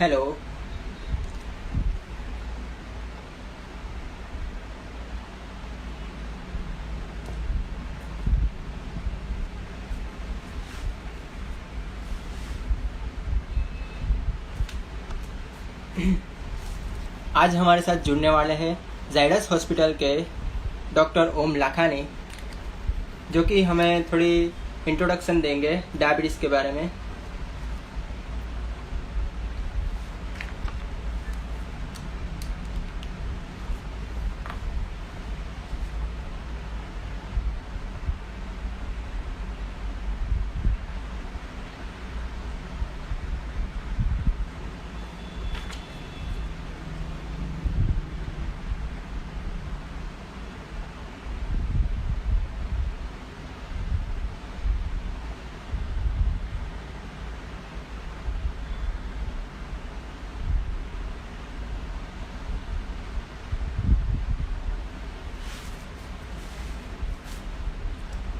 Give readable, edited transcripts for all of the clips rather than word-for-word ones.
Hello. आज हमारे साथ जुड़ने वाले हैं जाइडस हॉस्पिटल के डॉक्टर ओम लाखानी, जो कि हमें थोड़ी इंट्रोडक्शन देंगे डायबिटीज़ के बारे में।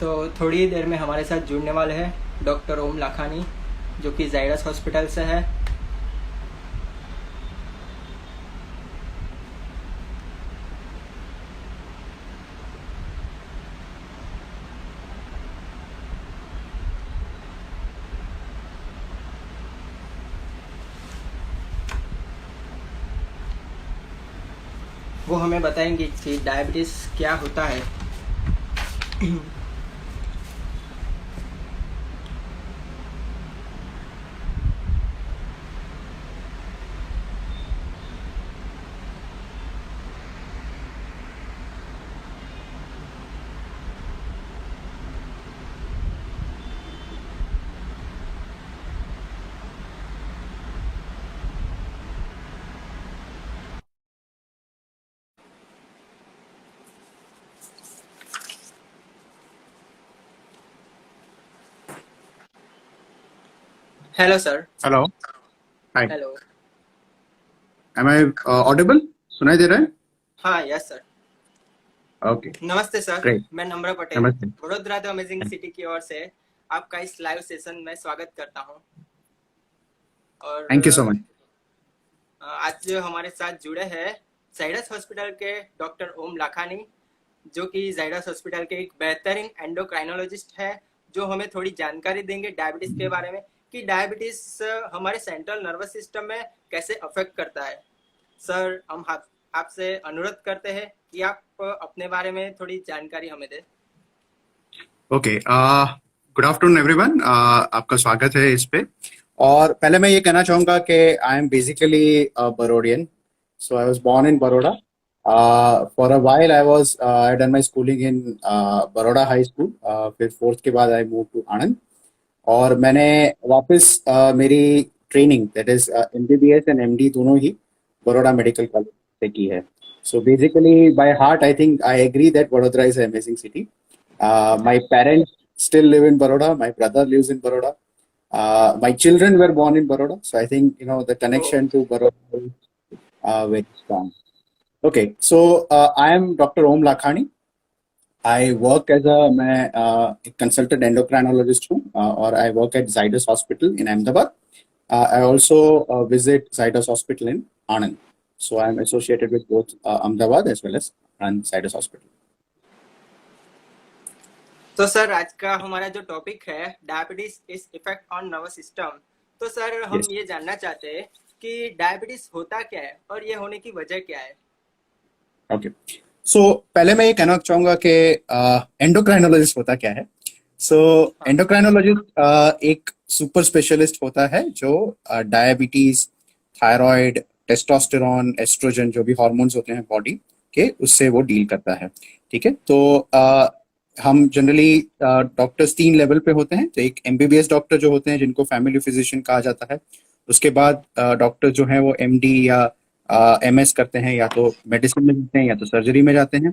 तो थोड़ी देर में हमारे साथ जुड़ने वाले हैं डॉक्टर ओम लाखानी, जो कि जाइडस हॉस्पिटल से है। वो हमें बताएंगे कि डायबिटीज़ क्या होता है। Hello sir. Hello. Hi. Hello. Am I audible? सुनाई दे रहा है? हाँ, यस सर। ओके। नमस्ते सर, ग्रेट। मैं नम्र पटेल नमस्ते। वडोदरा द अमेजिंग सिटी की ओर से आपका इस लाइव सेशन में स्वागत करता हूँ। और थैंक यू सो मच। आज जो हमारे साथ जुड़े हैं जाइडस हॉस्पिटल के डॉक्टर ओम लाखानी, जो कि जाइडस हॉस्पिटल के एक बेहतरीन एंडोक्राइनोलॉजिस्ट है, जो हमें थोड़ी जानकारी देंगे डायबिटीज़ के बारे में कि डायबिटीज़ हमारे सेंट्रल नर्वस सिस्टम में कैसे अफेक्ट करता है। सर, हम आपसे अनुरोध करते हैं कि आप अपने बारे में थोड़ी जानकारी हमें दें। ओके। Good afternoon everyone. आपका स्वागत है इस पे। और पहले मैं ये कहना चाहूँगा कि I am basically Barodian. So I was born in Baroda. For a while I done my schooling in Baroda high school. फिर फोर्थ के बाद आई मूव टू आनंद। और मैंने वापस मेरी training that is MBBS and MD दोनों ही बड़ौदा मेडिकल कॉलेज से की है। So basically by heart I think I agree that Vadodara is an amazing city. My parents still live in Baroda. My brother lives in Baroda. My children were born in Baroda, so I think the oh, connection to Baroda is very strong. Okay, so I am Dr. Om Lakhani. I work as मैं एक consultant endocrinologist हूँ, और I work at Zydus Hospital in Ahmedabad. I also visit Zydus Hospital in Anand. So I am associated with both Ahmedabad as well as Anand Zydus Hospital. तो sir, आज का हमारा जो topic है diabetes is effect on nervous system. तो sir, हम Yes. ये जानना चाहते हैं कि डायबिटीज होता क्या है और ये होने की वजह क्या है। Okay. So पहले मैं ये कहना चाहूंगा कि एंडोक्राइनोलॉजिस्ट होता क्या है। सो हाँ। एंडोक्राइनोलॉजिस्ट एक सुपर स्पेशलिस्ट होता है जो डायबिटीज, थायराइड, टेस्टोस्टेरोन, एस्ट्रोजन जो भी हार्मोन्स होते हैं बॉडी के, उससे वो डील करता है। ठीक है। तो हम जनरली डॉक्टर्स 3 लेवल पे होते हैं। तो एक एमबीबीएस डॉक्टर जो होते हैं जिनको फैमिली फिजिशियन कहा जाता है। उसके बाद डॉक्टर जो है वो एमडी या एमएस करते हैं, या तो मेडिसिन में जाते हैं या तो सर्जरी में जाते हैं।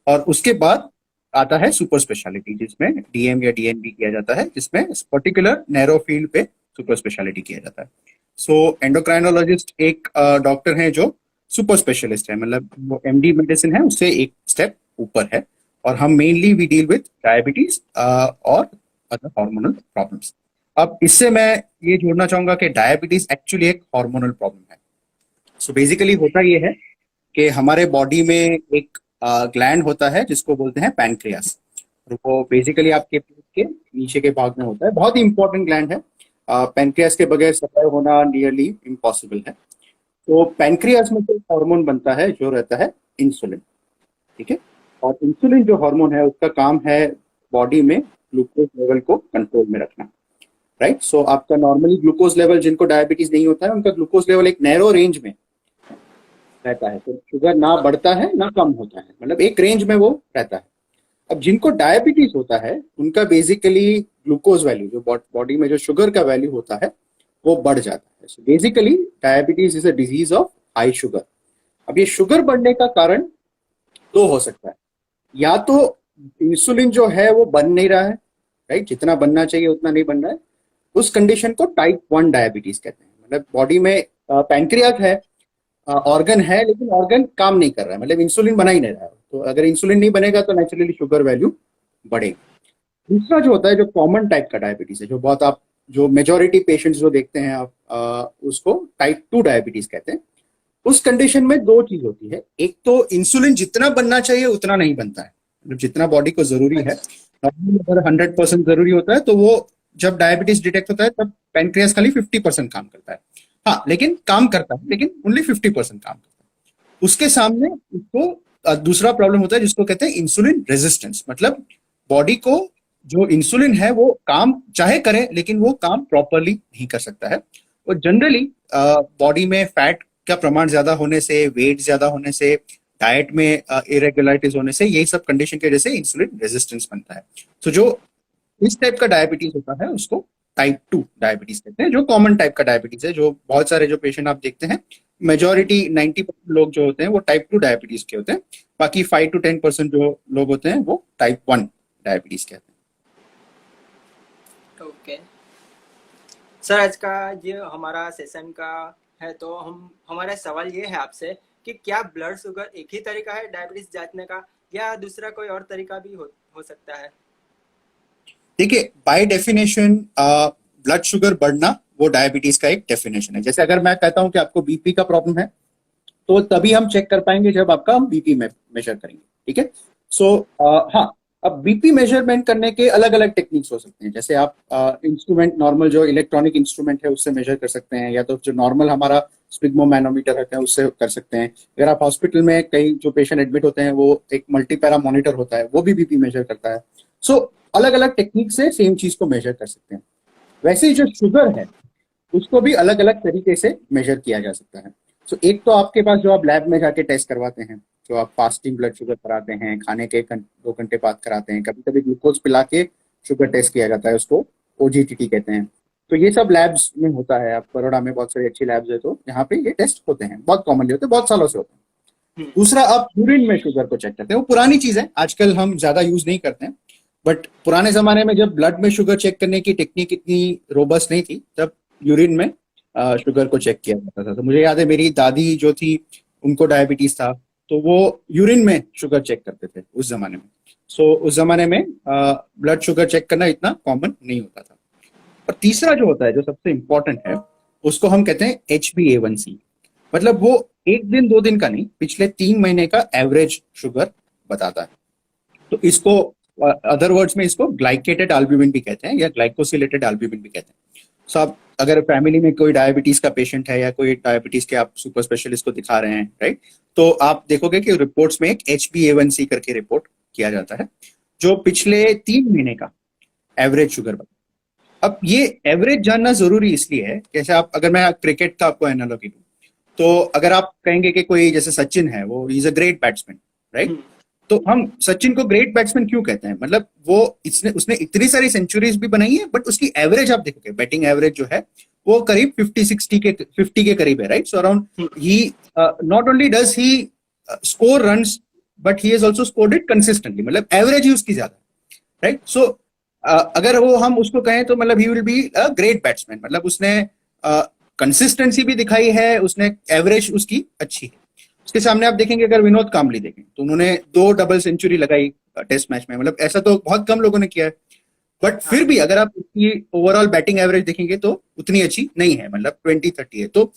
और उसके बाद आता है सुपर स्पेशलिटी, जिसमें डीएम या डीएनबी किया जाता है, जिसमें पर्टिकुलर नैरो फील्ड पे सुपर स्पेशलिटी किया जाता है। सो एंडोक्राइनोलॉजिस्ट एक डॉक्टर हैं जो सुपर स्पेशलिस्ट है, मतलब वो एमडी मेडिसिन है उससे एक स्टेप ऊपर है। और हम mainly we deal with diabetes और अदर हार्मोनल प्रॉब्लम्स। अब इससे मैं ये जोड़ना चाहूंगा कि डायबिटीज एक्चुअली एक हार्मोनल प्रॉब्लम है। सो बेसिकली होता ये है कि हमारे बॉडी में एक ग्लैंड होता है जिसको बोलते हैं पैनक्रियास। वो बेसिकली आपके पेट के नीचे के भाग में होता है, बहुत ही इंपॉर्टेंट ग्लैंड है। पैनक्रियास के बगैर सर्वाइव होना नियरली इम्पॉसिबल है। तो पैनक्रियास में जो हार्मोन बनता है जो रहता है इंसुलिन, ठीक है। और इंसुलिन जो हार्मोन है उसका काम है बॉडी में ग्लूकोज लेवल को कंट्रोल में रखना, राइट। सो आपका नॉर्मली ग्लूकोज लेवल, जिनको डायबिटीज नहीं होता है उनका ग्लूकोज लेवल एक नैरो रेंज में रहता है, तो शुगर ना बढ़ता है ना कम होता है, मतलब एक रेंज में वो रहता है। अब जिनको डायबिटीज होता है उनका बेसिकली ग्लूकोज वैल्यू, जो बॉडी में जो शुगर का वैल्यू होता है वो बढ़ जाता है। So basically diabetes is a disease of high sugar. अब ये शुगर बढ़ने का कारण दो हो सकता है, या तो इंसुलिन जो है वो बन नहीं रहा है, राइट, जितना बनना चाहिए उतना नहीं बन रहा है। उस कंडीशन को टाइप 1 डायबिटीज कहते हैं। मतलब बॉडी में पैंक्रियाज है, ऑर्गन है, लेकिन ऑर्गन काम नहीं कर रहा है, मतलब इंसुलिन बना ही नहीं रहा है। तो अगर इंसुलिन नहीं बनेगा तो नेचुरली शुगर वैल्यू बढ़ेगी। दूसरा जो होता है, जो कॉमन टाइप का डायबिटीज है, जो बहुत आप जो मेजोरिटी पेशेंट्स जो देखते हैं आप, उसको टाइप 2 डायबिटीज कहते हैं। उस कंडीशन में दो चीज होती है, एक तो इंसुलिन जितना बनना चाहिए उतना नहीं बनता है, मतलब जितना बॉडी को जरूरी है। नॉर्मली अगर 100% जरूरी होता है तो वो जब डायबिटीज डिटेक्ट होता है तब पैनक्रियास खाली 50% काम करता है। हाँ, लेकिन काम करता है, लेकिन ओनली 50% काम करता है। उसके सामने उसको दूसरा प्रॉब्लम होता है जिसको कहते हैं इंसुलिन रेजिस्टेंस। मतलब बॉडी को जो इंसुलिन है वो काम चाहे करे लेकिन वो काम प्रॉपरली नहीं कर सकता है। और जनरली बॉडी में फैट का प्रमाण ज्यादा होने से, वेट ज्यादा होने से, डाइट में इरेगुलरिटीज होने से, यही सब कंडीशन की वजह से इंसुलिन रेजिस्टेंस बनता है। तो जो इस टाइप का डायबिटीज होता है उसको टाइप 2 डायबिटीज कहते हैं, जो कॉमन टाइप का डायबिटीज है। जो बहुत सारे जो पेशेंट आप देखते हैं, मेजोरिटी 90% लोग जो होते हैं वो टाइप 2 डायबिटीज के होते हैं। बाकी 5 to 10% जो लोग होते हैं वो टाइप 1 डायबिटीज कहते हैं। ओके सर, आज का जो हमारा सेशन का है, तो हमारा सवाल ये है आपसे कि क्या ब्लड शुगर एक ही तरीका है डायबिटीज जांचने का, या दूसरा कोई और तरीका भी हो सकता है? देखिए, बाय डेफिनेशन ब्लड शुगर बढ़ना वो डायबिटीज का एक डेफिनेशन है। जैसे अगर मैं कहता हूं कि आपको बीपी का प्रॉब्लम है तो तभी हम चेक कर पाएंगे जब आपका हम बीपी मेजर करेंगे, ठीक है। सो हाँ, अब बीपी मेजरमेंट करने के अलग अलग टेक्निक्स हो सकते हैं। जैसे आप इंस्ट्रूमेंट, नॉर्मल जो इलेक्ट्रॉनिक इंस्ट्रूमेंट है उससे मेजर कर सकते हैं, या तो जो नॉर्मल हमारा स्पिग्मोमैनोमीटर है उससे कर सकते हैं। अगर आप हॉस्पिटल में कई जो पेशेंट एडमिट होते हैं वो एक मल्टीपैरा मॉनिटर होता है, वो भी बीपी मेजर करता है। सो अलग अलग टेक्निक से सेम चीज को मेजर कर सकते हैं। वैसे ही जो शुगर है उसको भी अलग अलग तरीके से मेजर किया जा सकता है। सो एक तो आपके पास जो आप लैब में जाके टेस्ट करवाते हैं, जो आप फास्टिंग ब्लड शुगर कराते हैं, खाने के 2 घंटे बाद कराते हैं, कभी कभी ग्लूकोज पिला के शुगर टेस्ट किया जाता है, उसको ओजीटीटी कहते हैं। तो ये सब लैब्स में होता है। आप बड़ौदा में बहुत सारी अच्छी लैब्स है तो यहाँ पे ये टेस्ट होते हैं, बहुत कॉमनली होते हैं, बहुत सालों से होते हैं। दूसरा, आप यूरिन में शुगर को चेक करते हैं। वो पुरानी चीज है, आजकल हम ज्यादा यूज नहीं करते हैं, बट पुराने जमाने में जब ब्लड में शुगर चेक करने की टेक्निक इतनी रोबस्ट नहीं थी तब यूरिन में शुगर को चेक किया जाता था। तो मुझे याद है मेरी दादी जो थी उनको डायबिटीज था, तो वो यूरिन में शुगर चेक करते थे उस जमाने में। सो उस जमाने में ब्लड शुगर चेक करना इतना कॉमन नहीं होता था। और तीसरा जो होता है, जो सबसे इंपॉर्टेंट है, उसको हम कहते हैं HbA1c। मतलब वो एक दिन 2 दिन का नहीं, पिछले 3 महीने का एवरेज शुगर बताता है। तो इसको अदर वर्ड्स में इसको ग्लाइकेटेड एल्ब्यूमिन भी कहते हैं, या ग्लाइकोसिलेटेड एल्ब्यूमिन भी कहते हैं। सो आप अगर फैमिली में कोई डायबिटीज का पेशेंट है या कोई डायबिटीज के आप सुपर स्पेशलिस्ट को दिखा रहे हैं, राइट, तो आप देखोगे कि रिपोर्ट्स में एक HbA1c करके रिपोर्ट किया जाता है जो पिछले 3 महीने का एवरेज शुगर बताता है। अब ये एवरेज जानना जरूरी इसलिए है, जैसे आप, अगर मैं क्रिकेट का आपको एनालॉजी दूं, तो अगर आप कहेंगे कि कोई जैसे सचिन है, वो is a great batsman, right, तो हम सचिन को ग्रेट बैट्समैन क्यों कहते हैं? मतलब वो उसने इतनी सारी सेंचुरीज भी बनाई है, बट उसकी एवरेज आप देखोगे, बैटिंग एवरेज जो है वो करीब 50 के करीब है, right. So around he not only does he score runs, but he has also scored it consistently, मतलब एवरेज ही उसकी ज्यादा, राइट। सो अगर वो हम उसको कहें तो मतलब he will be a great batsman, मतलब उसने कंसिस्टेंसी भी दिखाई है, उसने एवरेज उसकी अच्छी है। उसके सामने आप देखेंगे, अगर विनोद कांबली देखें तो उन्होंने 2 डबल सेंचुरी लगाई टेस्ट मैच में, मतलब ऐसा तो बहुत कम लोगों ने किया है। बट हाँ। फिर भी अगर आप उसकी ओवरऑल बैटिंग एवरेज देखेंगे तो उतनी अच्छी नहीं है, मतलब 20-30 है। तो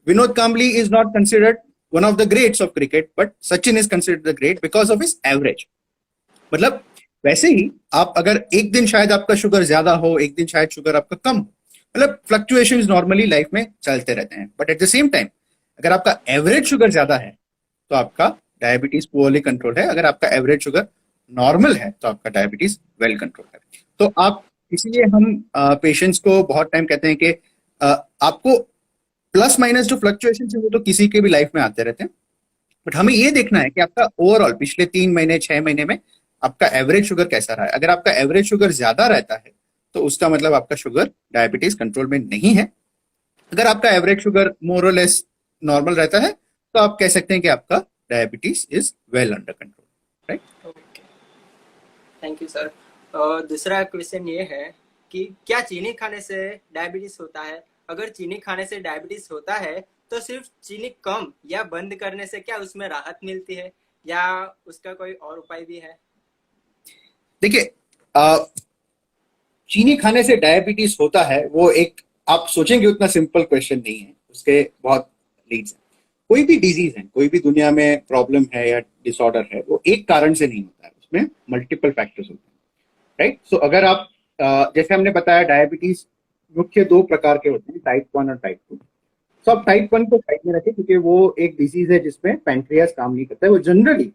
Vinod Kambli is not considered one of the greats of cricket, but Sachin is considered the great because of his average. मतलब वैसे ही आप अगर एक दिन शायद आपका शुगर ज्यादा हो, एक दिन शायद शुगर आपका कम हो, मतलब फ्लक्चुएशंस नॉर्मली लाइफ में चलते रहते हैं, but at the same time अगर आपका एवरेज शुगर ज्यादा है तो आपका डायबिटीज पुअरली कंट्रोल है, अगर आपका एवरेज शुगर नॉर्मल है तो आपका डायबिटीज वेल कंट्रोल है। तो आप, इसीलिए हम पेशेंट्स को बहुत टाइम कहते हैं कि आपको प्लस माइनस जो फ्लक्चुएशन है वो तो किसी के भी लाइफ में आते रहते हैं, बट हमें ये देखना है कि आपका ओवरऑल पिछले 3 महीने 6 महीने में आपका एवरेज शुगर कैसा रहा है। अगर आपका एवरेज शुगर ज्यादा रहता है तो उसका मतलब आपका शुगर डायबिटीज कंट्रोल में नहीं है। अगर आपका एवरेज शुगर मोर और लेस नॉर्मल रहता है तो आप कह सकते हैं कि आपका diabetes is well under control, right. Okay, thank you sir. दूसरा क्वेश्चन ये है कि क्या चीनी खाने से डायबिटीज होता है? अगर चीनी खाने से डायबिटीज होता है तो सिर्फ चीनी कम या बंद करने से क्या उसमें राहत मिलती है, या उसका कोई और उपाय भी है? देखिए, चीनी खाने से डायबिटीज होता है वो एक, आप सोचेंगे उतना सिंपल क्वेश्चन नहीं है, उसके बहुत लीड्स हैं। कोई भी डिजीज है, कोई भी दुनिया में प्रॉब्लम है या डिसऑर्डर है, वो एक कारण से नहीं होता है, उसमें मल्टीपल फैक्टर्स होते हैं, राइट। सो अगर आप जैसे हमने बताया डायबिटीज मुख्य दो प्रकार के होते हैं, टाइप 1 और टाइप 2। सो आप टाइप 1 को साइड में रखें क्योंकि वो एक डिजीज है जिसमें पैंक्रियास काम नहीं करता है। वो जनरली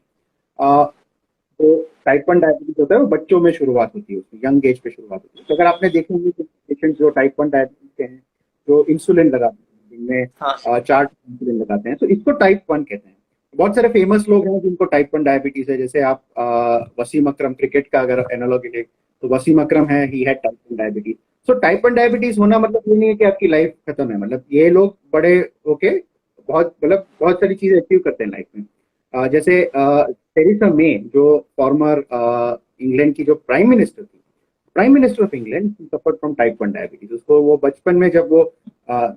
तो टाइप 1 डायबिटीज होता है वो बच्चों में शुरुआत होती है, उसकी यंग एज पे शुरुआत होती है। तो अगर आपने देखे होंगे पेशेंट जो टाइप 1 डायबिटीज के हैं, जो इंसुलिन लगाते हैं, जिनमें हाँ। 4 इंसुलिन लगाते हैं, तो इसको टाइप 1 कहते हैं। बहुत सारे फेमस लोग हैं जिनको टाइप 1 डायबिटीज है, जैसे आप वसीम अकरम, क्रिकेट का अगर एनालॉजी ले तो वसीम अकरम है, he had type 1 diabetes. So type 1 diabetes होना मतलब ये नहीं है कि आपकी लाइफ खत्म है, मतलब ये लोग बड़े होके बहुत, मतलब बहुत सारी चीजें अचीव करते हैं लाइफ में। जैसे टेरेसा मे, जो फॉर्मर इंग्लैंड की जो प्राइम मिनिस्टर थी, prime minister of England, suffered from type 1 diabetes. उसको वो बचपन में जब वो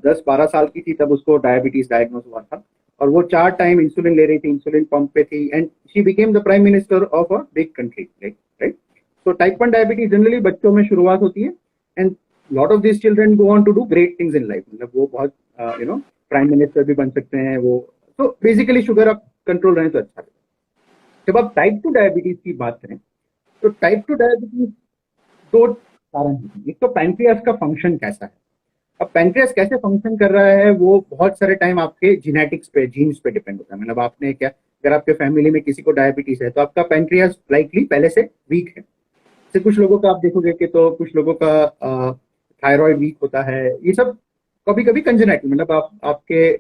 10-12 साल की थी तब उसको डायबिटीज डायग्नोज हुआ था, और वो 4 टाइम इंसुलिन ले रही थी, इंसुलिन पंप पे थी, and she became the prime minister of a big country, right. So type 1 diabetes generally बच्चों में शुरुआत होती है, and lot of this children go on to do great things in life, मतलब वो बहुत प्राइम मिनिस्टर भी बन सकते हैं वो। तो बेसिकली शुगर आप कंट्रोल रहें तो अच्छा है। जब आप टाइप 2 डायबिटीज की बात करें तो टाइप 2 डायबिटीज दो कारण हैं। एक तो पैंक्रियास का फंक्शन कैसा है। अब पैंक्रियास कैसे फंक्शन कर रहा है वो बहुत सारे टाइम आपके जीनेटिक्स पे, जीन्स पे डिपेंड होता है। मतलब आपने क्या, अगर आपके फैमिली में किसी को डायबिटीज है तो आपका पैंक्रियास लाइकली पहले से वीक है। जैसे कुछ लोगों का आप देखोगे कि तो कुछ लोगों का थायराइड वीक होता है, ये सब कभी कभी कंजेनाइटल, मतलब आपके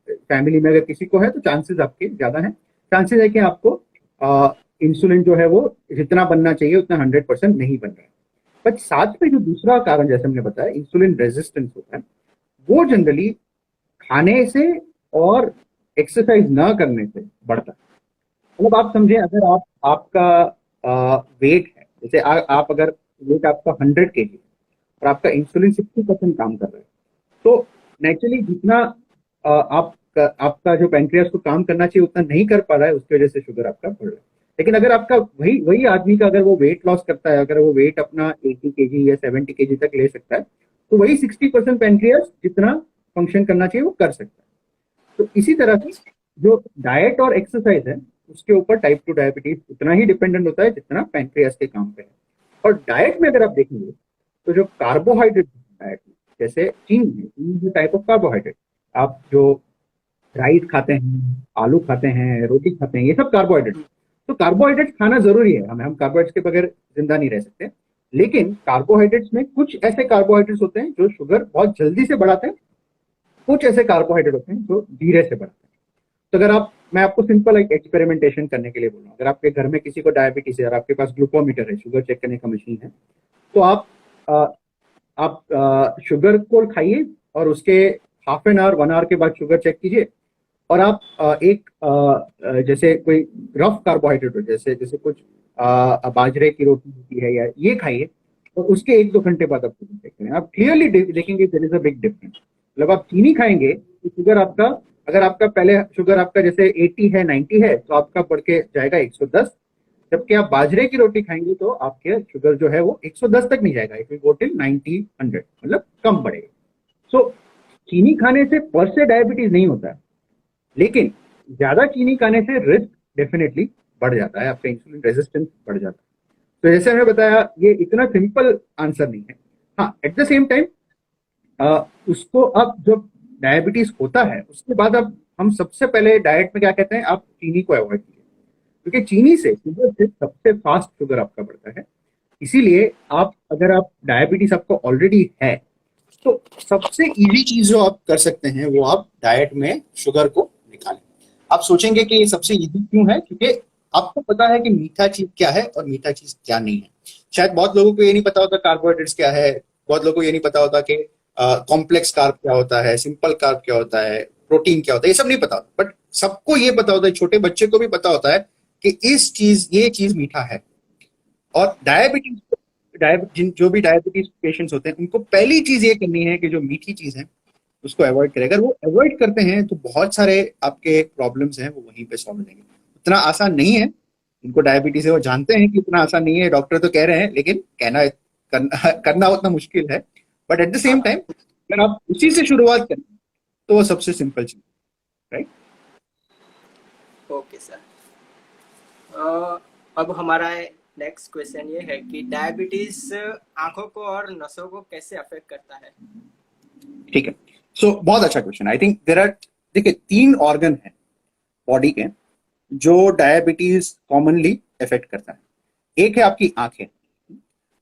फैमिली में अगर किसी को है तो चांसेस आपके ज्यादा हैं, चांसेस है कि आपको इंसुलिन जो है वो जितना बनना चाहिए उतना 100% नहीं बन रहा है। बट साथ में जो दूसरा कारण जैसे हमने बताया इंसुलिन रेजिस्टेंस होता है, वो जनरली खाने से और एक्सरसाइज ना करने से बढ़ता है। मतलब आप समझे, अगर आपका वेट है, जैसे आप अगर वेट आपका 100 kg और आपका इंसुलिन 60% काम कर रहा है, तो नेचुरली जितना आपका जो पैंक्रियास को काम करना चाहिए उतना नहीं कर पा रहा है, उसकी वजह से शुगर आपका बढ़ रहा है। लेकिन अगर आपका वही वही आदमी का अगर वो वेट लॉस करता है, अगर वो वेट अपना 80 kg या 70 kg तक ले सकता है, तो वही 60% पैंक्रियास जितना फंक्शन करना चाहिए वो कर सकता है। तो इसी तरह से जो डाइट और एक्सरसाइज है उसके ऊपर टाइप 2 डायबिटीज उतना ही डिपेंडेंट होता है जितना पैंक्रियास के काम पे है। और डाइट में अगर आप देखेंगे तो जो कार्बोहाइड्रेट डाइट, जैसे चीनी टाइप ऑफ कार्बोहाइड्रेट, आप जो राइस खाते हैं, आलू खाते हैं, रोटी खाते हैं, ये सब कार्बोहाइड्रेट। तो कार्बोहाइड्रेट खाना जरूरी है, हम कार्बोहाइड्रेट्स के बगैर जिंदा नहीं रह सकते। लेकिन कार्बोहाइड्रेट्स में कुछ ऐसे कार्बोहाइड्रेट्स होते हैं जो शुगर बहुत जल्दी से बढ़ाते हैं, कुछ ऐसे कार्बोहाइड्रेट होते हैं जो धीरे से बढ़ाते हैं। तो अगर मैं आपको सिंपल एक एक्सपेरिमेंटेशन करने के लिए बोल रहा हूँ, अगर आपके घर में किसी को डायबिटीज है और आपके पास ग्लूकोमीटर है, शुगर चेक करने का मशीन है, तो आप शुगर को खाइए और उसके हाफ एन आवर 1 आवर के बाद शुगर चेक कीजिए, और आप जैसे कोई रफ कार्बोहाइड्रेट हो, जैसे जैसे कुछ बाजरे की रोटी होती है या ये खाइए, और उसके 1-2 घंटे बाद आप शुगर चेक करें, आप क्लियरली देखेंगे there is a big difference. मतलब आप चीनी खाएंगे तो शुगर आपका, अगर आपका पहले शुगर आपका जैसे 80 है 90 है, तो आपका बढ़ के जाएगा 110। जबकि आप बाजरे की रोटी खाएंगे तो आपके शुगर जो है वो 110 तक नहीं जाएगा, इट विल गो टिल 90 100, मतलब कम बढ़ेगा। सो चीनी खाने से पर से डायबिटीज नहीं होता है, लेकिन ज्यादा चीनी खाने से रिस्क डेफिनेटली बढ़ जाता है, आपका इंसुलिन रेजिस्टेंस बढ़ जाता है। तो जैसे मैंने बताया, ये इतना सिंपल आंसर नहीं है। हाँ, एट द सेम टाइम उसको अब जब डायबिटीज होता है उसके बाद अब हम सबसे पहले डाइट में क्या कहते हैं, आप चीनी को अवॉइड कीजिए, क्योंकि चीनी से शुगर से सबसे फास्ट शुगर आपका बढ़ता है। इसीलिए आप अगर आप डायबिटीज आपको ऑलरेडी है तो सबसे इजी चीज जो आप कर सकते हैं वो आप डाइट में शुगर को निकालें। आप सोचेंगे कि ये सबसे इजी क्यों है, क्योंकि आपको पता है कि मीठा चीज क्या है और मीठा चीज क्या नहीं है। शायद बहुत लोगों को ये नहीं पता होता कार्बोहाइड्रेट्स क्या है, बहुत लोगों को ये नहीं पता होता कि कॉम्प्लेक्स कार्ब क्या होता है, सिंपल कार्ब क्या होता है, प्रोटीन क्या होता है, ये सब नहीं पता होता। बट सबको ये पता होता है, छोटे बच्चे को भी पता होता है कि ये चीज मीठा है। और जो भी डायबिटीज पेशेंट्स होते हैं उनको पहली चीज ये करनी है कि जो मीठी चीज है उसको अवॉइड करें। अगर वो अवॉइड करते हैं तो बहुत सारे आपके प्रॉब्लम्स हैं वो वहीं पे सॉल्व हो जाएंगे। उतना आसान नहीं है, इनको डायबिटीज है वो जानते हैं कि इतना आसान नहीं है, डॉक्टर तो कह रहे हैं, लेकिन करना उतना मुश्किल है। But at the same time अगर आप उसी से शुरुआत करें तो वो सबसे सिंपल चीज, राइट। Okay sir. अब हमारा नेक्स्ट क्वेश्चन ये है कि डायबिटीज आंखों को और नसों को कैसे अफेक्ट करता है। ठीक है, सो बहुत अच्छा question. I think there are, देखिए 3 ऑर्गन है बॉडी के जो डायबिटीज कॉमनली इफेक्ट करता है। एक है आपकी आंखें,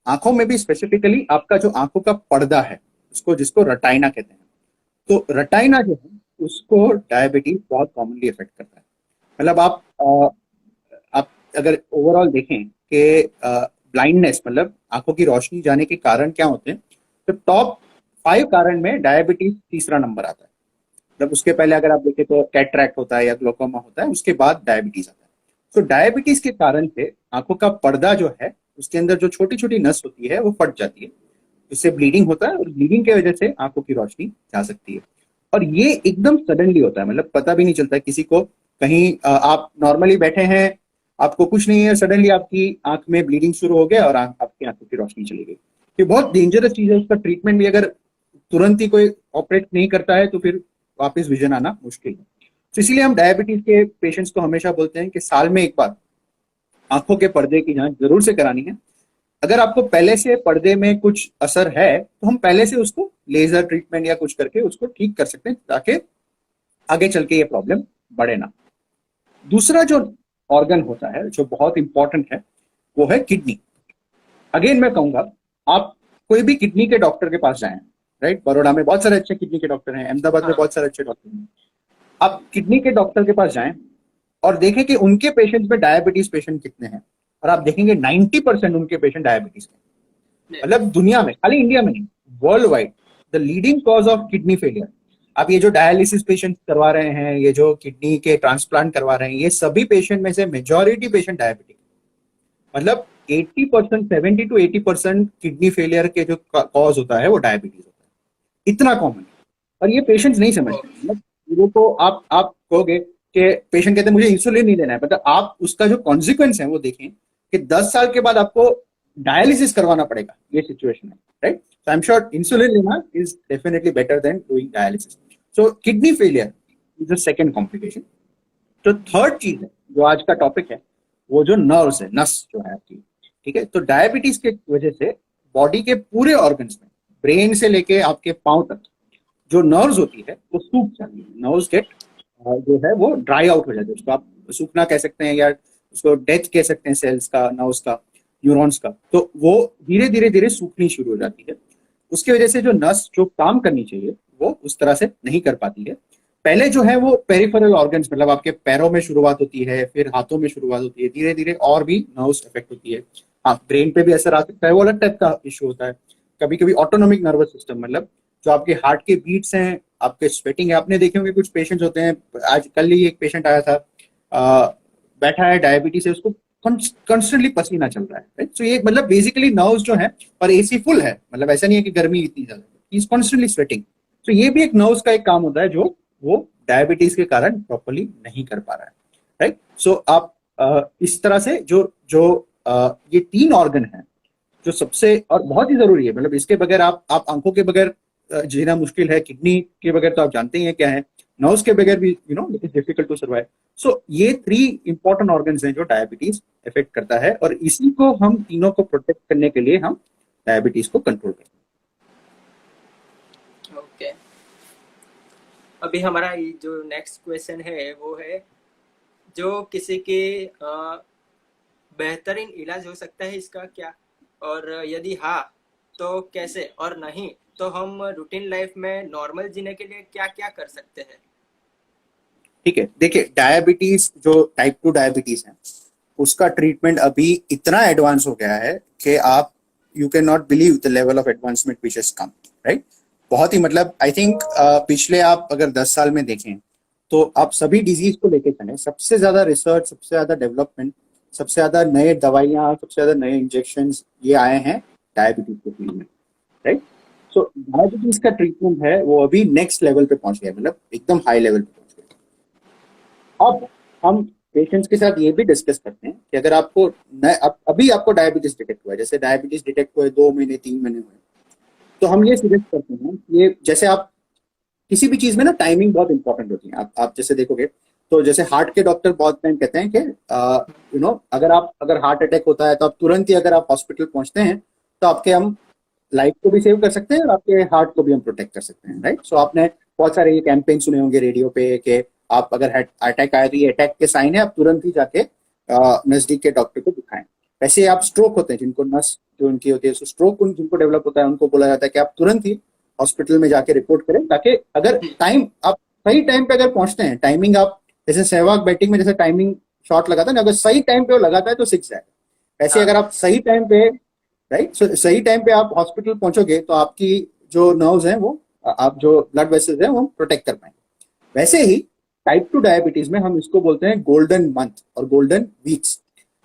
आंखों में भी स्पेसिफिकली आपका जो आंखों का पर्दा है उसको, जिसको रटाइना कहते हैं, तो रटाइना जो है उसको डायबिटीज बहुत कॉमनली इफेक्ट करता है। मतलब आप अगर ओवरऑल देखें कि ब्लाइंडनेस मतलब आंखों की रोशनी जाने के कारण क्या होते हैं, तो टॉप 5 कारण में डायबिटीज तीसरा नंबर आता है। मतलब उसके पहले अगर आप देखें तो कैटरैक्ट होता है या ग्लोकोमा होता है, उसके बाद डायबिटीज आता है। तो डायबिटीज के कारण से आंखों का पर्दा जो है उसके अंदर जो छोटी छोटी नस होती है वो फट जाती है, इससे ब्लीडिंग होता है और ब्लीडिंग की वजह से आंखों की रोशनी जा सकती है। और ये एकदम सडनली होता है, मतलब पता भी नहीं चलता किसी को। कहीं आप नॉर्मली बैठे हैं, आपको कुछ नहीं है, सडनली आपकी आंख में ब्लीडिंग शुरू हो गया और आपकी आंखों की रोशनी चली गई। ये बहुत डेंजरस चीज है, उसका ट्रीटमेंट भी अगर तुरंत ही कोई ऑपरेट नहीं करता है तो फिर वापस विजन आना मुश्किल है। तो इसीलिए हम डायबिटीज के पेशेंट्स को हमेशा बोलते हैं कि साल में एक बार आंखों के पर्दे की जांच जरूर से करानी है। अगर आपको पहले से पर्दे में कुछ असर है तो हम पहले से उसको लेजर ट्रीटमेंट या कुछ करके उसको ठीक कर सकते हैं, ताकि आगे चल के ये प्रॉब्लम बढ़े ना। दूसरा जो ऑर्गन होता है जो बहुत इंपॉर्टेंट है वो है किडनी। अगेन मैं कहूंगा, आप कोई भी किडनी के डॉक्टर के पास जाएं, राइट, बड़ौदा में बहुत सारे अच्छे किडनी के डॉक्टर हैं, अहमदाबाद में बहुत सारे अच्छे डॉक्टर हैं। आप किडनी के डॉक्टर के पास जाएं और देखें कि उनके पेशेंट्स में डायबिटीज पेशेंट कितने हैं, और आप देखेंगे 90% उनके पेशेंट डायबिटीज के। मतलब दुनिया में, खाली इंडिया में नहीं, world wide the leading cause of kidney failure. आप ये जो डायलिसिस पेशेंट करवा रहे हैं, ये जो किडनी के ट्रांसप्लांट करवा रहे हैं, ये सभी पेशेंट में से मेजॉरिटी पेशेंट डायबिटिक। मतलब 80%, 70 to 80% किडनी फेलियर के जो कॉज होता है वो डायबिटीज होता है, इतना कॉमन है। और ये पेशेंट्स नहीं समझते। मतलब लोगों को आप कहोगे कि पेशेंट कहते हैं मुझे इंसुलिन नहीं लेना है, मतलब आप उसका जो कॉन्सिक्वेंस है वो देखें कि 10 साल के बाद आपको डायलिसिस करवाना पड़ेगा, ये सिचुएशन है, right. So I am sure insulin लेना is definitely better than doing dialysis. So kidney failure is the second complication. तो थर्ड चीज है जो आज का टॉपिक है, वो जो नर्व्स है, नस जो है आपकी, ठीक है। तो डायबिटीज के वजह से बॉडी के पूरे ऑर्गन्स में, ब्रेन से लेके आपके पांव तक जो नर्व्स होती है वो सूख जाती है। नर्व्स गेट जो है वो ड्राई आउट हो जाती है, उसको आप सूखना कह सकते हैं या उसको डेथ कह सकते हैं, सेल्स का, नर्व्स का, न्यूरॉन्स का। तो वो धीरे धीरे धीरे सूखनी शुरू हो जाती है। उसकी वजह से जो नस जो काम करनी चाहिए वो उस तरह से नहीं कर पाती है। पहले जो है वो पेरिफेरल ऑर्गन्स, मतलब आपके पैरों में शुरुआत होती है, फिर हाथों में शुरुआत होती है, धीरे धीरे और भी नर्व्स इफेक्ट होती है। हाँ, ब्रेन पे भी असर आ सकता है, वो अलग टाइप का इशू होता है। कभी कभी ऑटोनोमिक नर्वस सिस्टम, मतलब जो आपके हार्ट के बीट्स हैं, आपके स्वेटिंग है। आपने देखे होंगे कुछ पेशेंट्स होते हैं, आज कल ही एक पेशेंट आया था, बैठा है, डायबिटीज है, उसको कॉन्स्टेंटली पसीना चल रहा है, राइट। तो ये मतलब बेसिकली नर्व्स जो है, और एसी फुल है, मतलब ऐसा नहीं है कि गर्मी इतनी ज्यादा, इज कॉन्स्टेंटली स्वेटिंग। तो ये भी एक नर्व्स का एक काम होता है जो वो डायबिटीज के कारण प्रॉपरली नहीं कर पा रहा है, राइट। सो आप इस तरह से जो जो ये 3 ऑर्गन है जो सबसे और बहुत ही जरूरी है, मतलब इसके बगैर आप आंखों के बगैर जीना मुश्किल है, किडनी के बगैर तो आप जानते ही हैं क्या है, नर्व्स के बगैर भी it is difficult to survive. So ये 3 इंपॉर्टेंट ऑर्गन्स हैं जो डायबिटीज इफेक्ट करता है, और इसी को हम तीनों को प्रोटेक्ट करने के लिए हम डायबिटीज को कंट्रोल करते ओके, अभी हमारा ये जो नेक्स्ट क्वेश्चन है वो है, जो किसी के बेहतरीन इलाज हो सकता है इसका क्या, और यदि हाँ तो कैसे, और नहीं तो हम रूटीन लाइफ में नॉर्मल जीने के लिए क्या क्या कर सकते हैं। ठीक है, देखिए डायबिटीज जो टाइप 2 डायबिटीज है उसका ट्रीटमेंट अभी इतना एडवांस हो गया है कि आप you can not believe the level of advancement which has come, right. बहुत ही मतलब आई थिंक पिछले आप अगर 10 साल में देखें तो आप सभी डिजीज को लेके चले, सबसे ज्यादा रिसर्च, सबसे ज्यादा डेवलपमेंट, सबसे ज्यादा नए दवाइयां, सबसे ज्यादा नए इंजेक्शन ये आए हैं डायबिटीज के फील्ड में, राइट। सो डायबिटीज का ट्रीटमेंट है वो अभी नेक्स्ट लेवल पे पहुंच गया, मतलब एकदम हाई लेवल पे पहुंच गया। अब हम पेशेंट्स के साथ ये भी डिस्कस करते हैं कि अगर आपको अभी आपको डायबिटीज डिटेक्ट हुआ है, जैसे डायबिटीज डिटेक्ट हुए 2 महीने 3 महीने हुए, तो हम ये सजेस्ट करते हैं, ये जैसे आप किसी भी चीज में ना टाइमिंग बहुत इंपॉर्टेंट होती है। आप जैसे देखोगे तो जैसे हार्ट के डॉक्टर बहुत टाइम कहते हैं कि अगर हार्ट अटैक होता है तो आप तुरंत ही अगर आप हॉस्पिटल पहुंचते हैं तो आपके हम लाइफ को भी सेव कर सकते हैं और आपके हार्ट को भी हम प्रोटेक्ट कर सकते हैं, राइट। सो आपने बहुत सारे ये कैंपेन सुने होंगे रेडियो पे कि आप अगर अटैक आए तो ये अटैक के साइन है, आप तुरंत ही जाके नजदीक के डॉक्टर को दिखाएं। वैसे आप स्ट्रोक होते हैं जिनको नस जो उनकी होती है, स्ट्रोक जिनको डेवलप होता है उनको बोला जाता है कि आप तुरंत ही हॉस्पिटल में जाके रिपोर्ट करें, ताकि अगर टाइम आप सही टाइम पे अगर पहुंचते हैं, टाइमिंग आप जैसे सहवाग बैटिंग में जैसे टाइमिंग शॉट लगाता है ना, अगर सही टाइम पे वो लगाता है तो 6 जाएगा। वैसे अगर आप सही टाइम पे, राइट, सही टाइम पे आप हॉस्पिटल पहुंचोगे तो आपकी जो नर्व्स हैं वो आप जो ब्लड वेसल्स हैं वो प्रोटेक्ट कर पाएंगे। वैसे ही टाइप 2 डायबिटीज में हम इसको बोलते हैं गोल्डन मंथ और गोल्डन वीक्स।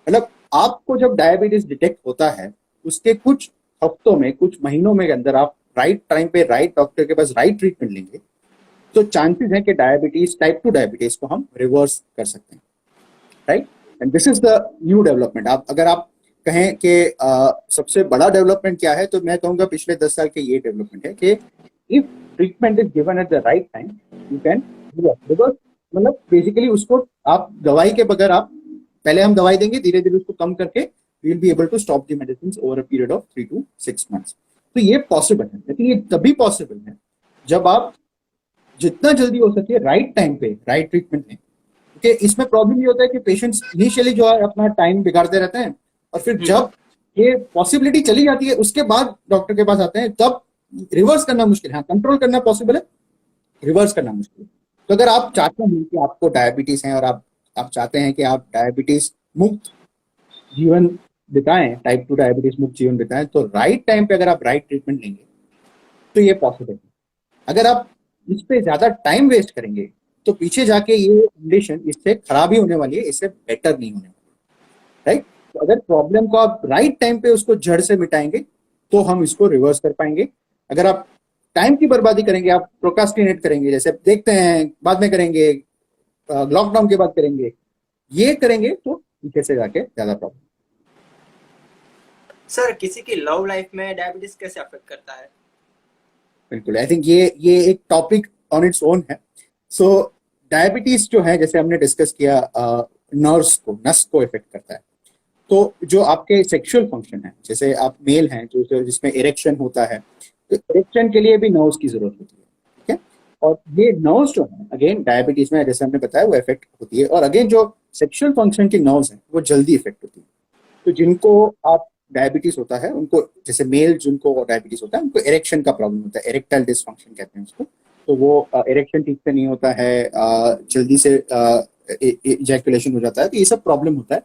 मतलब आपको जब डायबिटीज डिटेक्ट होता है उसके कुछ हफ्तों में, कुछ महीनों में अंदर आप राइट टाइम पे राइट डॉक्टर के पास राइट ट्रीटमेंट लेंगे तो चांसेस है कि डायबिटीज टाइप 2 डायबिटीज को हम रिवर्स कर सकते हैं, right. And this is the new development. अगर आप कहें कि सबसे बड़ा डेवलपमेंट क्या है, तो मैं कहूंगा पिछले 10 साल के ये डेवलपमेंट है कि if treatment is given at the right time you can reverse. मतलब बेसिकली उसको आप दवाई के बगैर, आप पहले हम दवाई देंगे, धीरे धीरे उसको कम करके we will be able to stop the medicine over a period of 3 to 6 months। तो ये पॉसिबल है, लेकिन ये तभी पॉसिबल है जब आप जितना जल्दी हो सके राइट टाइम पे राइट ट्रीटमेंट लें। क्योंकि इसमें प्रॉब्लम ये होता है कि पेशेंट्स इनिशियली जो है अपना टाइम बिगाड़ते रहते हैं, और फिर जब ये पॉसिबिलिटी चली जाती है उसके बाद डॉक्टर के पास आते हैं, तब रिवर्स करना मुश्किल है। हाँ, कंट्रोल करना पॉसिबल है, रिवर्स करना मुश्किल है। तो अगर आप चाहते हैं कि आपको डायबिटीज है और आप चाहते हैं कि आप डायबिटीज मुक्त जीवन बिताएं, टाइप 2 डायबिटीज मुक्त जीवन बिताएं, तो राइट टाइम पे अगर आप राइट ट्रीटमेंट लेंगे तो ये पॉसिबल है। अगर आप इस पे ज्यादा टाइम वेस्ट करेंगे तो पीछे जाके ये कंडीशन इससे खराब ही होने वाली है, इससे बेटर नहीं होने वाली, राइट। तो अगर प्रॉब्लम को आप राइट टाइम पे उसको जड़ से मिटाएंगे तो हम इसको रिवर्स कर पाएंगे। अगर आप टाइम की बर्बादी करेंगे, आप प्रोकास्टिनेट करेंगे, जैसे देखते हैं बाद में करेंगे, लॉकडाउन के बाद करेंगे, ये करेंगे तो पीछे से जाके ज्यादा प्रॉब्लम। सर, किसी की लव लाइफ में डायबिटीज कैसे अफेक्ट करता है। बिल्कुल, आई थिंक ये एक टॉपिक ऑन इट्स ओन है। सो डायबिटीज जो है, जैसे हमने डिस्कस किया, नर्व्स को, नस को इफेक्ट करता है। तो जो आपके सेक्सुअल फंक्शन है, जैसे आप मेल हैं जिसमें इरेक्शन होता है, तो इरेक्शन के लिए भी नर्व्स की जरूरत होती है, ठीक है। और ये नर्व्स जो है अगेन डायबिटीज में जैसे हमने बताया वो इफेक्ट होती है। और अगेन जो सेक्सुअल फंक्शन की नर्व्स हैं वो जल्दी इफेक्ट होती है। तो जिनको आप डायबिटीज होता है उनको, जैसे मेल जिनको डायबिटीज होता है उनको इरेक्शन का प्रॉब्लम होता है, इरेक्टाइल डिसफंक्शन कहते हैं उसको। तो वो इरेक्शन ठीक से नहीं होता है, जल्दी से इजैकुलेशन हो जाता है, तो ये सब प्रॉब्लम होता है।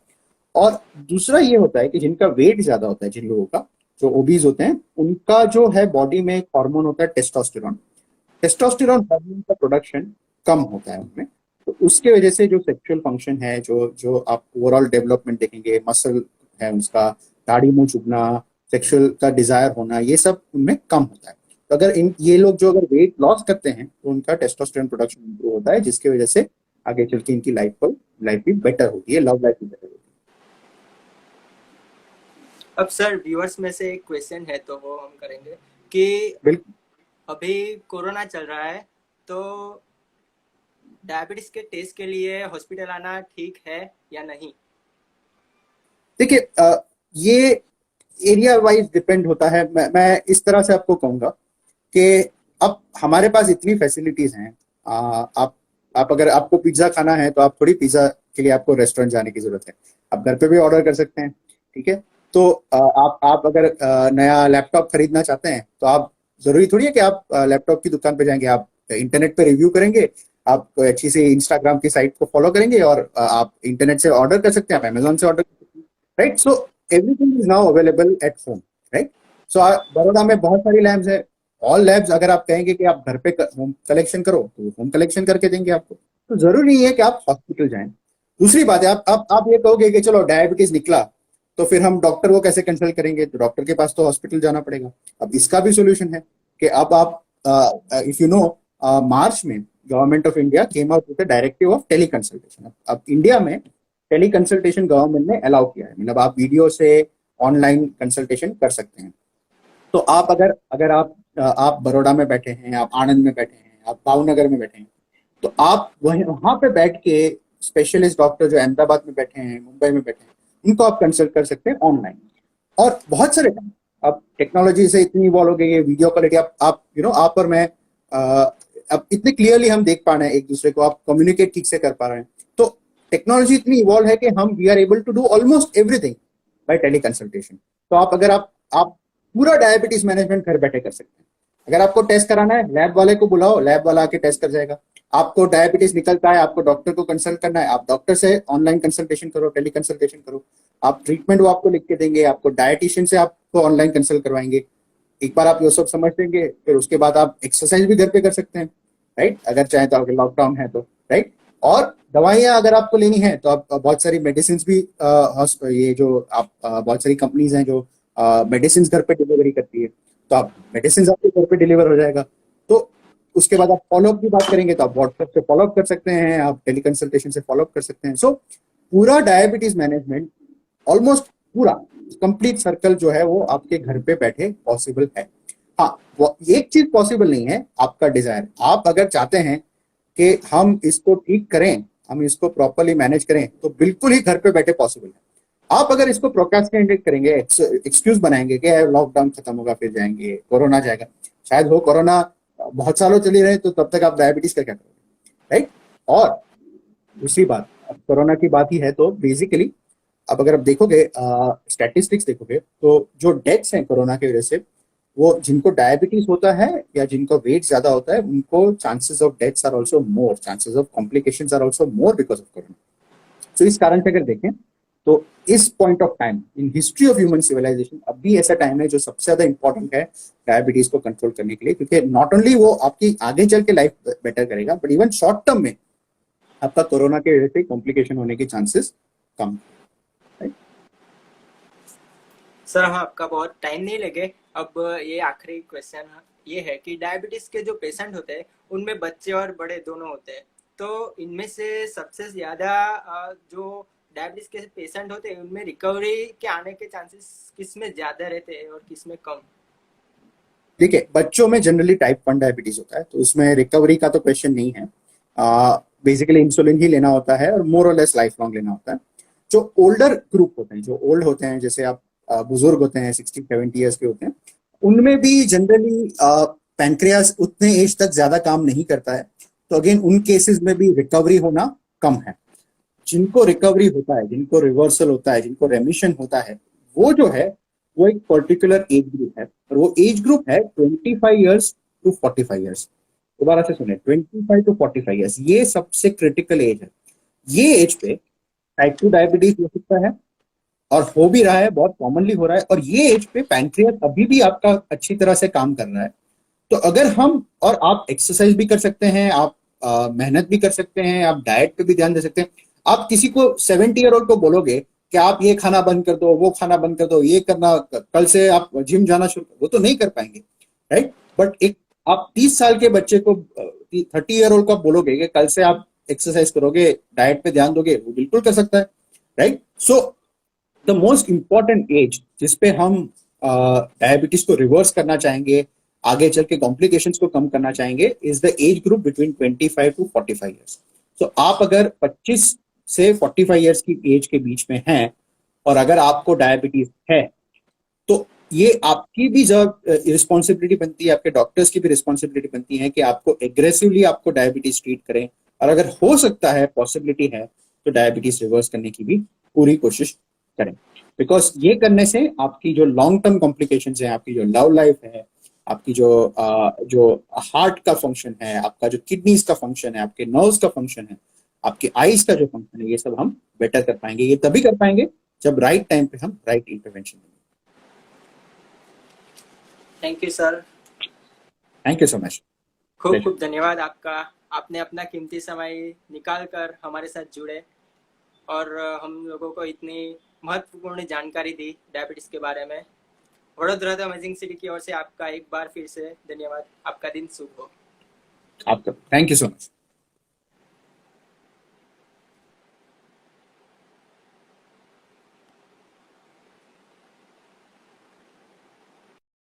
और दूसरा ये होता है कि जिनका वेट ज्यादा होता है, जिन लोगों का जो ओबीज होते हैं, उनका जो है बॉडी में एक हार्मोन होता है टेस्टोस्टेरोन। टेस्टोस्टेरोन हार्मोन का प्रोडक्शन कम होता है उनमें, तो उसके वजह से जो सेक्सुअल फंक्शन है, जो जो आप ओवरऑल डेवलपमेंट देखेंगे, मसल है उसका, दाढ़ी मुंह चुभना, सेक्सुअल का डिजायर होना, ये सब उनमें कम होता है। तो अगर ये लोग जो अगर वेट लॉस करते हैं तो उनका टेस्टोस्टेरोन प्रोडक्शन इंप्रूव होता है, जिसकी वजह से आगे चल के इनकी लाइफ भी बेटर होती है, लव लाइफ भी बेटर होती अब सर व्यूअर्स में से एक क्वेश्चन है तो वो हम करेंगे कि है। बिल्कुल। अभी कोरोना चल रहा है तो डायबिटीज के टेस्ट के लिए हॉस्पिटल आना ठीक है या नहीं? देखिए ये एरिया वाइज डिपेंड होता है। मैं इस तरह से आपको कहूंगा कि अब हमारे पास इतनी फैसिलिटीज हैं। आप अगर आपको पिज्जा खाना है तो आप थोड़ी पिज्जा के लिए आपको रेस्टोरेंट जाने की जरूरत है, आप घर पे भी ऑर्डर कर सकते हैं। ठीक है। तो आप अगर नया लैपटॉप खरीदना चाहते हैं तो आप, जरूरी थोड़ी है कि आप लैपटॉप की दुकान पे जाएंगे, आप इंटरनेट पे रिव्यू करेंगे, आप कोई अच्छी सी इंस्टाग्राम की साइट को फॉलो करेंगे और आप इंटरनेट से ऑर्डर कर सकते हैं, आप अमेजोन से ऑर्डर कर सकते हैं। Right. So everything is now available at home. Right. So Baroda में बहुत सारी लैब्स है। ऑल लैब्स अगर आप कहेंगे कि आप घर पे होम कलेक्शन करो तो होम कलेक्शन करके देंगे आपको, तो जरूरी नहीं है कि आप हॉस्पिटल जाएं। दूसरी बात है, आप ये कहोगे कि चलो डायबिटीज निकला तो फिर हम डॉक्टर को कैसे कंसल्ट करेंगे, तो डॉक्टर के पास तो हॉस्पिटल जाना पड़ेगा। अब इसका भी सोल्यूशन है कि अब आप, इफ यू नो, मार्च में government of India came out with directive of tele consultation. अब इंडिया में टेली कंसल्टेशन गवर्नमेंट ने अलाउ किया है, मतलब आप वीडियो से ऑनलाइन कंसल्टेशन कर सकते हैं। तो आप अगर अगर आप बड़ौदा में बैठे हैं, आप आनंद में बैठे हैं, आप भावनगर में बैठे हैं, तो आप वहां पे बैठ के स्पेशलिस्ट डॉक्टर जो अहमदाबाद में बैठे हैं, मुंबई में बैठे हैं, उनको आप कंसल्ट कर सकते हैं ऑनलाइन। और बहुत सारे काम अब टेक्नोलॉजी से इतनी इवॉल्व हो गई है, वीडियो क्वालिटी आप आप और मैं अब इतने क्लियरली हम देख पा रहे हैं एक दूसरे को, आप कम्युनिकेट ठीक से कर पा रहे हैं। तो टेक्नोलॉजी इतनी इवॉल्व है कि हम we are able to do almost everything by tele consultation. तो आप अगर आप पूरा डायबिटीज मैनेजमेंट घर बैठे कर सकते हैं। अगर आपको टेस्ट कराना है, लैब वाले को बुलाओ, लैब वाला आके टेस्ट कर जाएगा। आपको डायबिटीज निकलता है, आपको डॉक्टर को कंसल्ट करना है, आप डॉक्टर से ऑनलाइन कंसल्टेशन करो, टेली कंसल्टेशन करो। आप ट्रीटमेंट वो आपको लिख के देंगे, आपको डायटिशियन से आपको ऑनलाइन कंसल्ट करवाएंगे। एक बार आप ये सब समझ लेंगे, फिर उसके बाद आप एक्सरसाइज भी घर पे कर सकते हैं। राइट। अगर चाहे तो, अगर लॉकडाउन है तो। राइट। और दवाइयां अगर आपको लेनी है तो आप बहुत सारी मेडिसिन भी ये जो आप बहुत सारी कंपनीज हैं जो मेडिसिन घर पे डिलीवरी करती है, तो आप मेडिसिन आपके घर पे डिलीवर हो जाएगा। तो उसके बाद आप फॉलोअप की बात करेंगे तो आप व्हाट्सएप से फॉलोअप कर सकते हैं, आप टेली कंसल्टेशन से फॉलोअप कर सकते हैं। सो पूरा डायबिटीज मैनेजमेंट ऑलमोस्ट पूरा कंप्लीट सर्कल जो है वो आपके घर पे बैठे पॉसिबल है। हाँ, वो एक चीज पॉसिबल नहीं है, आपका डिजायर। आप अगर चाहते हैं कि हम इसको ठीक करें, हम इसको प्रॉपरली मैनेज करें, तो बिल्कुल ही घर पे बैठे पॉसिबल है। आप अगर इसको प्रोक्रास्टिनेट करेंगे, एक्सक्यूज बनाएंगे कि लॉकडाउन खत्म होगा फिर जाएंगे, कोरोना जाएगा, शायद हो कोरोना बहुत सालों चली रहे, तो तब तक आप डायबिटीज का क्या करोगे। राइट। और दूसरी बात, अब कोरोना की बात ही है तो बेसिकली अब अगर आप देखोगे, स्टैटिस्टिक्स देखोगे, तो जो डेथ्स हैं कोरोना की वजह से, वो जिनको डायबिटीज होता है या जिनको वेट ज्यादा होता है, उनको chances of deaths are also more, chances of complications are also more because of corona. तो इस कारण से अगर देखें तो इस point of time in history of human civilisation अब भी ऐसा टाइम है जो सबसे ज्यादा इंपॉर्टेंट है डायबिटीज को कंट्रोल करने के लिए, क्योंकि नॉट ओनली वो आपकी आगे चल के लाइफ बेटर करेगा, बट इवन शॉर्ट टर्म में आपका कोरोना के वजह से कॉम्प्लिकेशन होने के चांसेस कम। सर हाँ, आपका बहुत टाइम नहीं लगे। अब ये आखिरी क्वेश्चन ये है कि डायबिटीज के जो पेशेंट होते हैं उनमें बच्चे और बड़े दोनों होते हैं, तो इनमें से सबसे ज्यादा जो डायबिटीज के पेशेंट होते हैं उनमें रिकवरी के आने के चांसेस किस में ज्यादा रहते हैं और किस में कम? देखिए, बच्चों में जनरली टाइप 1 डायबिटीज होता है, तो उसमें रिकवरी का तो क्वेश्चन नहीं है। बेसिकली इंसुलिन ही लेना होता है और मोर और लेस लाइफ लॉन्ग लेना होता है। जो ओल्डर ग्रुप होते हैं, जो ओल्ड होते हैं, जैसे आप बुजुर्ग होते हैं, 60-70 ईयर्स के होते हैं, उनमें भी जनरली पैंक्रियास उतने एज तक ज्यादा काम नहीं करता है, तो अगेन उन केसेस में भी रिकवरी होना कम है। जिनको रिकवरी होता है, जिनको रिवर्सल होता है, जिनको रेमिशन होता है, वो जो है वो एक पर्टिकुलर एज ग्रुप है, और वो एज ग्रुप है 25 ईयर्स टू 45 ईयर्स। दोबारा से सुने, 25 to 45 ईयर्स, ये सबसे क्रिटिकल एज है। ये एज पे टाइप 2 डायबिटीज हो सकता है, और हो भी रहा है, बहुत कॉमनली हो रहा है। और ये एज पे पैंक्रियास अभी भी आपका अच्छी तरह से काम कर रहा है। तो अगर हम, और आप एक्सरसाइज भी कर सकते हैं, आप मेहनत भी कर सकते हैं, आप डाइट पे भी ध्यान दे सकते हैं। आप किसी को 70 ईयर ओल्ड को बोलोगे कि आप ये खाना बंद कर दो, वो खाना बंद कर दो, ये करना, कल से आप जिम जाना शुरू, वो तो नहीं कर पाएंगे। राइट। बट एक आप 30 साल के बच्चे को, 30 ईयर ओल्ड को आप बोलोगे कि कल से आप एक्सरसाइज करोगे, डाइट पे ध्यान दोगे, वो बिल्कुल कर सकता है, right? So the most important age जिसपे हम डायबिटीज को रिवर्स करना चाहेंगे, आगे चल के कॉम्प्लिकेशंस को कम करना चाहेंगे, is the age group between 25 to 45 years. तो आप अगर 25 से 45 ईयर्स की एज के बीच में हैं और अगर आपको डायबिटीज है, तो ये आपकी भी रिस्पॉन्सिबिलिटी बनती है, आपके डॉक्टर्स की भी रिस्पॉन्सिबिलिटी बनती है कि आपको एग्रेसिवली आपको डायबिटीज ट्रीट करें, और अगर हो सकता है, पॉसिबिलिटी है, तो डायबिटीज रिवर्स करने की भी पूरी कोशिश करें। बिकॉज ये करने से आपकी जो लॉन्ग टर्म कॉम्प्लिकेशन है, आपकी जो लव लाइफ है, आपकी जो हार्ट का फंक्शन है, आपका जो किडनीज का फंक्शन है, आपके नर्व्स का फंक्शन है, आपके आईज का जो फंक्शन है, ये सब हम बेटर कर पाएंगे। ये तभी कर पाएंगे जब राइट टाइम पे हम राइट इंटरवेंशन देंगे। Thank you sir. Thank you so much. खूब खूब धन्यवाद आपका। आपने अपना कीमती समय निकाल कर हमारे साथ जुड़े और हम लोगों को इतनी महत्वपूर्ण जानकारी दी डायबिटीज के बारे में। वडोदरा द अमेजिंग सिटी की ओर से आपका एक बार फिर से धन्यवाद। आपका दिन शुभ हो। आपका थैंक यू सो मच।